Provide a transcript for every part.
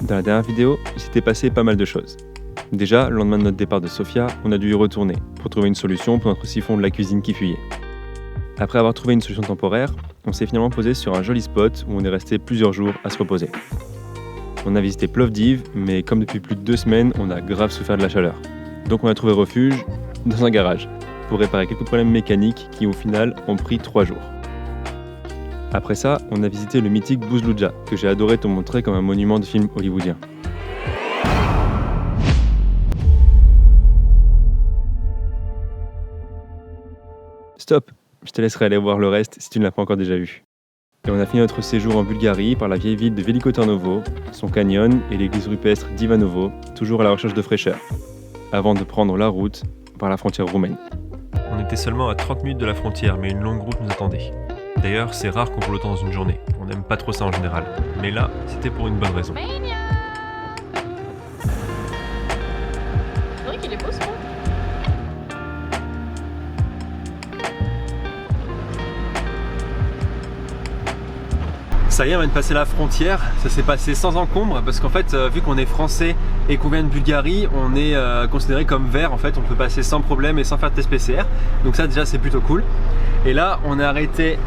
Dans la dernière vidéo, il s'était passé pas mal de choses. Déjà, le lendemain de notre départ de Sofia, on a dû y retourner pour trouver une solution pour notre siphon de la cuisine qui fuyait. Après avoir trouvé une solution temporaire, on s'est finalement posé sur un joli spot où on est resté plusieurs jours à se reposer. On a visité Plovdiv, mais comme depuis plus de 2 semaines, on a grave souffert de la chaleur. Donc on a trouvé refuge dans un garage pour réparer quelques problèmes mécaniques qui au final ont pris 3 jours. Après ça, on a visité le mythique Buzluja, que j'ai adoré te montrer comme un monument de film hollywoodien. Stop, je te laisserai aller voir le reste si tu ne l'as pas encore déjà vu. Et on a fini notre séjour en Bulgarie par la vieille ville de Veliko Tarnovo, son canyon et l'église rupestre d'Ivanovo, toujours à la recherche de fraîcheur, avant de prendre la route par la frontière roumaine. On était seulement à 30 minutes de la frontière, mais une longue route nous attendait. D'ailleurs, c'est rare qu'on roule autant dans une journée. On n'aime pas trop ça en général. Mais là, c'était pour une bonne raison. C'est vrai qu'il est beau ce pont. Ça y est, on vient de passer la frontière. Ça s'est passé sans encombre parce qu'en fait, vu qu'on est français et qu'on vient de Bulgarie, on est considéré comme vert. En fait, on peut passer sans problème et sans faire de test PCR. Donc ça, déjà, c'est plutôt cool. Et là, on est arrêté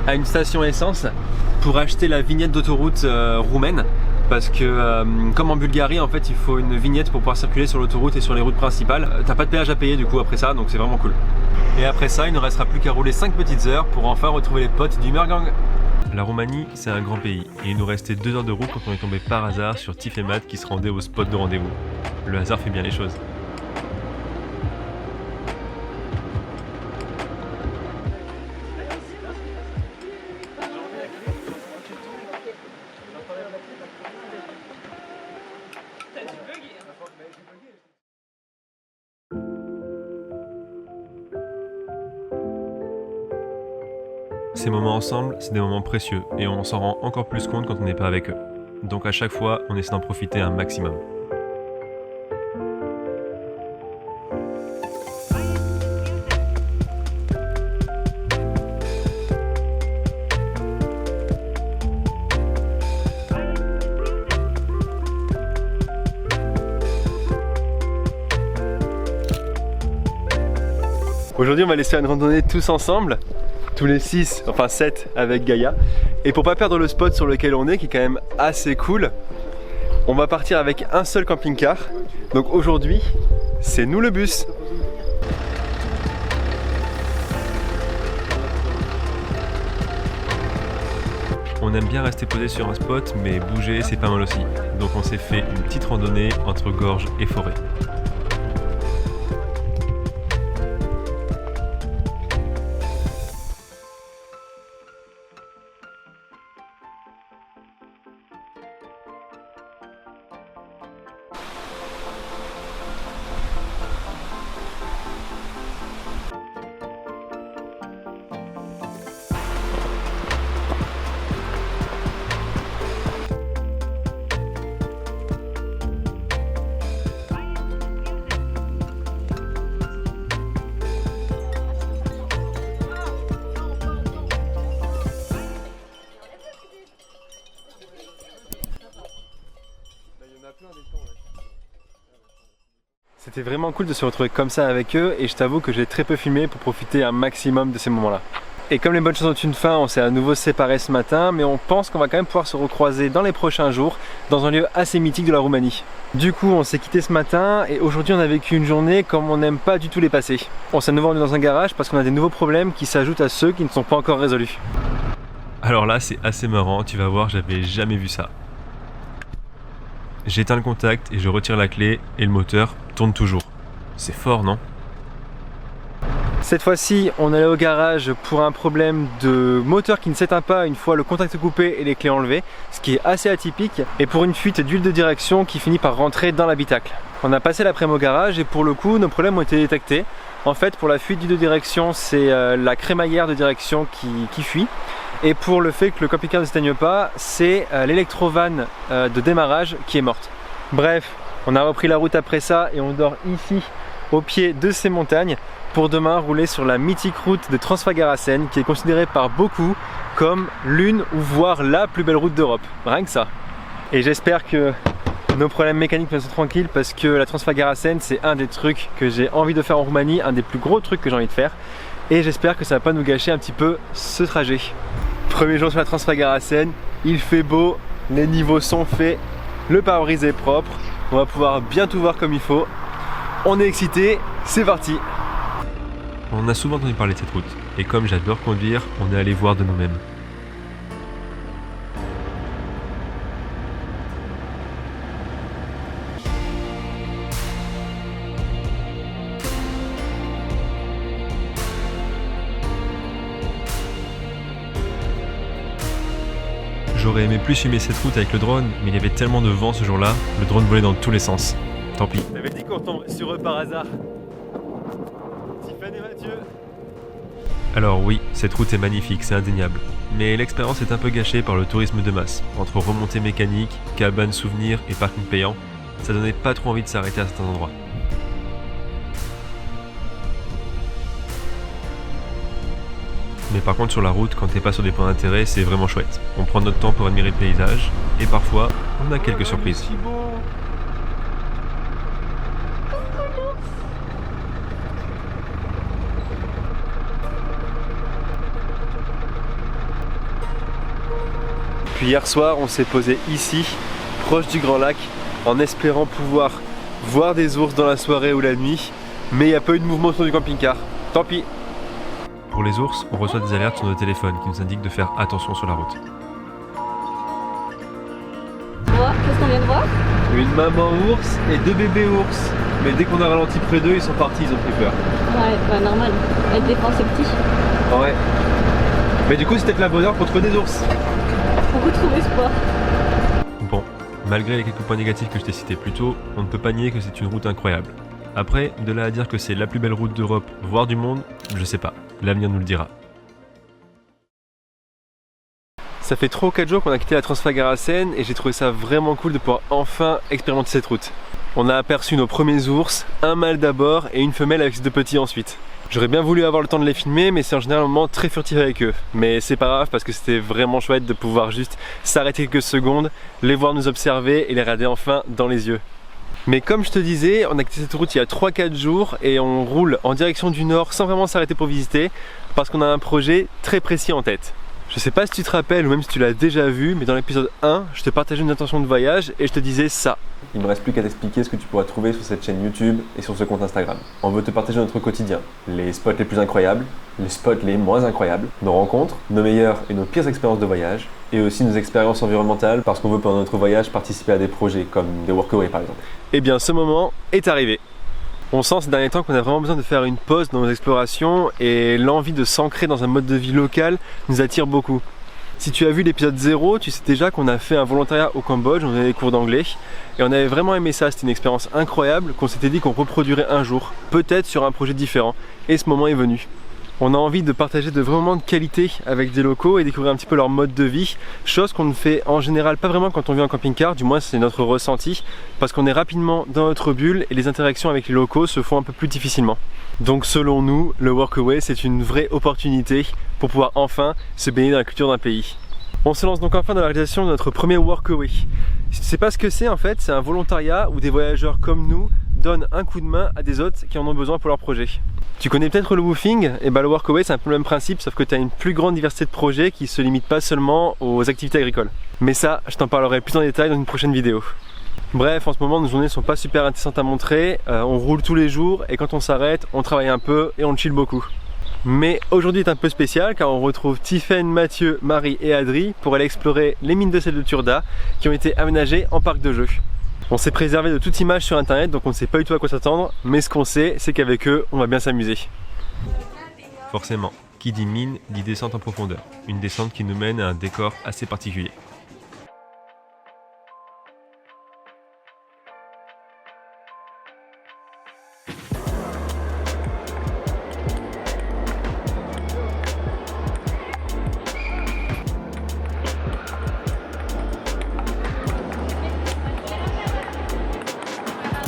à une station essence pour acheter la vignette d'autoroute roumaine. Parce que comme en Bulgarie, en fait, il faut une vignette pour pouvoir circuler sur l'autoroute et sur les routes principales. T'as pas de péage à payer du coup après ça, donc c'est vraiment cool. Et après ça, il ne restera plus qu'à rouler 5 petites heures pour enfin retrouver les potes du Murgang. La Roumanie, c'est un grand pays et il nous restait 2 heures de route quand on est tombé par hasard sur Tiff et Matt qui se rendaient au spot de rendez-vous. Le hasard fait bien les choses. Ces moments ensemble, c'est des moments précieux et on s'en rend encore plus compte quand on n'est pas avec eux. Donc à chaque fois, on essaie d'en profiter un maximum. Aujourd'hui, on va laisser une randonnée tous ensemble. Tous les 6, enfin 7 avec Gaïa. Et pour pas perdre le spot sur lequel on est, qui est quand même assez cool, on va partir avec un seul camping-car. Donc aujourd'hui, c'est nous le bus. On aime bien rester posé sur un spot, mais bouger c'est pas mal aussi. Donc on s'est fait une petite randonnée entre gorge et forêt. C'était vraiment cool de se retrouver comme ça avec eux et je t'avoue que j'ai très peu filmé pour profiter un maximum de ces moments-là. Et comme les bonnes choses ont une fin, on s'est à nouveau séparés ce matin, mais on pense qu'on va quand même pouvoir se recroiser dans les prochains jours dans un lieu assez mythique de la Roumanie. Du coup, on s'est quitté ce matin et aujourd'hui on a vécu une journée comme on n'aime pas du tout les passer. On s'est à nouveau rendu dans un garage parce qu'on a des nouveaux problèmes qui s'ajoutent à ceux qui ne sont pas encore résolus. Alors là, c'est assez marrant, tu vas voir, j'avais jamais vu ça. J'éteins le contact et je retire la clé et le moteur tourne toujours. C'est fort, non? Cette fois-ci, on est allé au garage pour un problème de moteur qui ne s'éteint pas une fois le contact coupé et les clés enlevées, ce qui est assez atypique, et pour une fuite d'huile de direction qui finit par rentrer dans l'habitacle. On a passé l'après-midi au garage et pour le coup, nos problèmes ont été détectés. En fait, pour la fuite d'huile de direction, c'est la crémaillère de direction qui fuit. Et pour le fait que le camping-car ne s'éteigne pas, c'est l'électrovanne de démarrage qui est morte. Bref, on a repris la route après ça et on dort ici au pied de ces montagnes pour demain rouler sur la mythique route de Transfagarasen qui est considérée par beaucoup comme l'une ou voire la plus belle route d'Europe. Rien que ça. Et j'espère que Nos problèmes mécaniques me sont tranquilles parce que la Transfagarasen, c'est un des trucs que j'ai envie de faire en Roumanie, un des plus gros trucs que j'ai envie de faire. Et j'espère que ça va pas nous gâcher un petit peu ce trajet. Premier jour sur la Transfagarasen, il fait beau, les niveaux sont faits, le pare-brise est propre, on va pouvoir bien tout voir comme il faut. On est excité, c'est parti! On a souvent entendu parler de cette route, et comme j'adore conduire, on est allé voir de nous-mêmes. J'aurais aimé plus filmer cette route avec le drone, mais il y avait tellement de vent ce jour-là, le drone volait dans tous les sens. Tant pis. On avait dit qu'on tombe sur eux par hasard. Tiffany et Mathieu. Alors oui, cette route est magnifique, c'est indéniable. Mais l'expérience est un peu gâchée par le tourisme de masse. Entre remontées mécaniques, cabanes souvenirs et parking payant, ça donnait pas trop envie de s'arrêter à certains endroits. Mais par contre sur la route, quand t'es pas sur des points d'intérêt, c'est vraiment chouette. On prend notre temps pour admirer le paysage, et parfois, on a quelques surprises. Puis hier soir, on s'est posé ici, proche du Grand Lac, en espérant pouvoir voir des ours dans la soirée ou la nuit, mais il n'y a pas eu de mouvement sur du camping-car. Tant pis. Pour les ours, on reçoit des alertes sur nos téléphones qui nous indiquent de faire attention sur la route. Qu'est-ce qu'on vient de voir? Une maman ours et 2 bébés ours. Mais dès qu'on a ralenti près d'eux, ils sont partis, ils ont pris peur. Ouais, bah normal. Elle défend ses petits. Ouais. Mais du coup, c'est peut-être la bonne heure pour trouver des ours. Beaucoup trop espoir. Bon, malgré les quelques points négatifs que je t'ai cités plus tôt, on ne peut pas nier que c'est une route incroyable. Après, de là à dire que c'est la plus belle route d'Europe, voire du monde, je sais pas. L'avenir nous le dira. Ça fait 3 ou 4 jours qu'on a quitté la Transfagarasen et j'ai trouvé ça vraiment cool de pouvoir enfin expérimenter cette route. On a aperçu nos premiers ours, un mâle d'abord et une femelle avec ses 2 petits ensuite. J'aurais bien voulu avoir le temps de les filmer, mais c'est en général un moment très furtif avec eux. Mais c'est pas grave parce que c'était vraiment chouette de pouvoir juste s'arrêter quelques secondes, les voir nous observer et les regarder enfin dans les yeux. Mais comme je te disais, on a quitté cette route il y a 3-4 jours et on roule en direction du nord sans vraiment s'arrêter pour visiter parce qu'on a un projet très précis en tête. Je sais pas si tu te rappelles ou même si tu l'as déjà vu, mais dans l'épisode 1, je te partageais une intention de voyage et je te disais ça. Il me reste plus qu'à t'expliquer ce que tu pourras trouver sur cette chaîne YouTube et sur ce compte Instagram. On veut te partager notre quotidien, les spots les plus incroyables, les spots les moins incroyables, nos rencontres, nos meilleures et nos pires expériences de voyage, et aussi nos expériences environnementales parce qu'on veut pendant notre voyage participer à des projets comme des workaways par exemple. Eh bien ce moment est arrivé. On sent ces derniers temps qu'on a vraiment besoin de faire une pause dans nos explorations et l'envie de s'ancrer dans un mode de vie local nous attire beaucoup. Si tu as vu l'épisode 0, tu sais déjà qu'on a fait un volontariat au Cambodge, on avait des cours d'anglais et on avait vraiment aimé ça, c'était une expérience incroyable qu'on s'était dit qu'on reproduirait un jour, peut-être sur un projet différent, et ce moment est venu. On a envie de partager de vraiment de qualité avec des locaux et découvrir un petit peu leur mode de vie, chose qu'on ne fait en général pas vraiment quand on vit en camping-car, du moins c'est notre ressenti, parce qu'on est rapidement dans notre bulle et les interactions avec les locaux se font un peu plus difficilement. Donc selon nous, le workaway c'est une vraie opportunité pour pouvoir enfin se baigner dans la culture d'un pays. On se lance donc enfin dans la réalisation de notre premier workaway. Si tu sais pas ce que c'est en fait, c'est un volontariat où des voyageurs comme nous donnent un coup de main à des autres qui en ont besoin pour leur projet. Tu connais peut-être le woofing, et bah le workaway c'est un peu le même principe sauf que tu as une plus grande diversité de projets qui se limitent pas seulement aux activités agricoles. Mais ça, je t'en parlerai plus en détail dans une prochaine vidéo. Bref, en ce moment nos journées sont pas super intéressantes à montrer, on roule tous les jours et quand on s'arrête, on travaille un peu et on chill beaucoup. Mais aujourd'hui est un peu spécial car on retrouve Tiffen, Mathieu, Marie et Adri pour aller explorer les mines de sel de Turda qui ont été aménagées en parc de jeux. On s'est préservé de toute image sur internet donc on ne sait pas du tout à quoi s'attendre, mais ce qu'on sait c'est qu'avec eux on va bien s'amuser. Forcément, qui dit mine dit descente en profondeur, une descente qui nous mène à un décor assez particulier.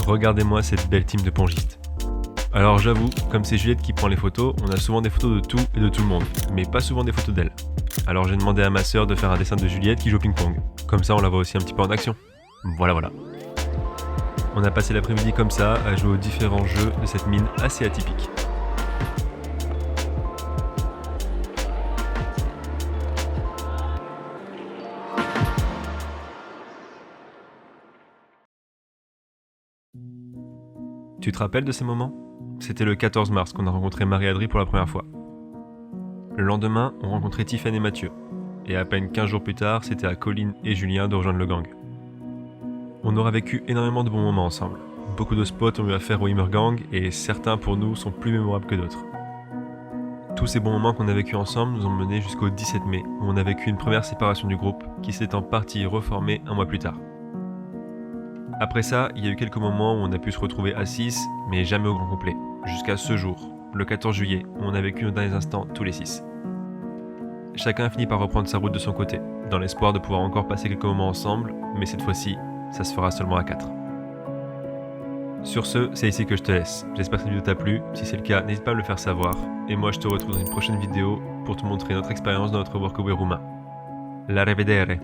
Regardez-moi cette belle team de pongistes. Alors j'avoue, comme c'est Juliette qui prend les photos, on a souvent des photos de tout et de tout le monde, mais pas souvent des photos d'elle. Alors j'ai demandé à ma sœur de faire un dessin de Juliette qui joue au ping-pong. Comme ça on la voit aussi un petit peu en action. Voilà. On a passé l'après-midi comme ça à jouer aux différents jeux de cette mine assez atypique. Tu te rappelles de ces moments ? C'était le 14 mars qu'on a rencontré Marie-Adri pour la première fois. Le lendemain, on rencontrait Tiffany et Mathieu. Et à peine 15 jours plus tard, c'était à Colline et Julien de rejoindre le gang. On aura vécu énormément de bons moments ensemble. Beaucoup de spots ont eu affaire au Immergang et certains pour nous sont plus mémorables que d'autres. Tous ces bons moments qu'on a vécu ensemble nous ont menés jusqu'au 17 mai où on a vécu une première séparation du groupe qui s'est en partie reformée un mois plus tard. Après ça, il y a eu quelques moments où on a pu se retrouver à 6, mais jamais au grand complet, jusqu'à ce jour, le 14 juillet, où on a vécu nos derniers instants tous les 6. Chacun a fini par reprendre sa route de son côté, dans l'espoir de pouvoir encore passer quelques moments ensemble, mais cette fois-ci, ça se fera seulement à 4. Sur ce, c'est ici que je te laisse. J'espère que cette vidéo t'a plu. Si c'est le cas, n'hésite pas à me le faire savoir. Et moi, je te retrouve dans une prochaine vidéo pour te montrer notre expérience dans notre workaway roumain. La revedere!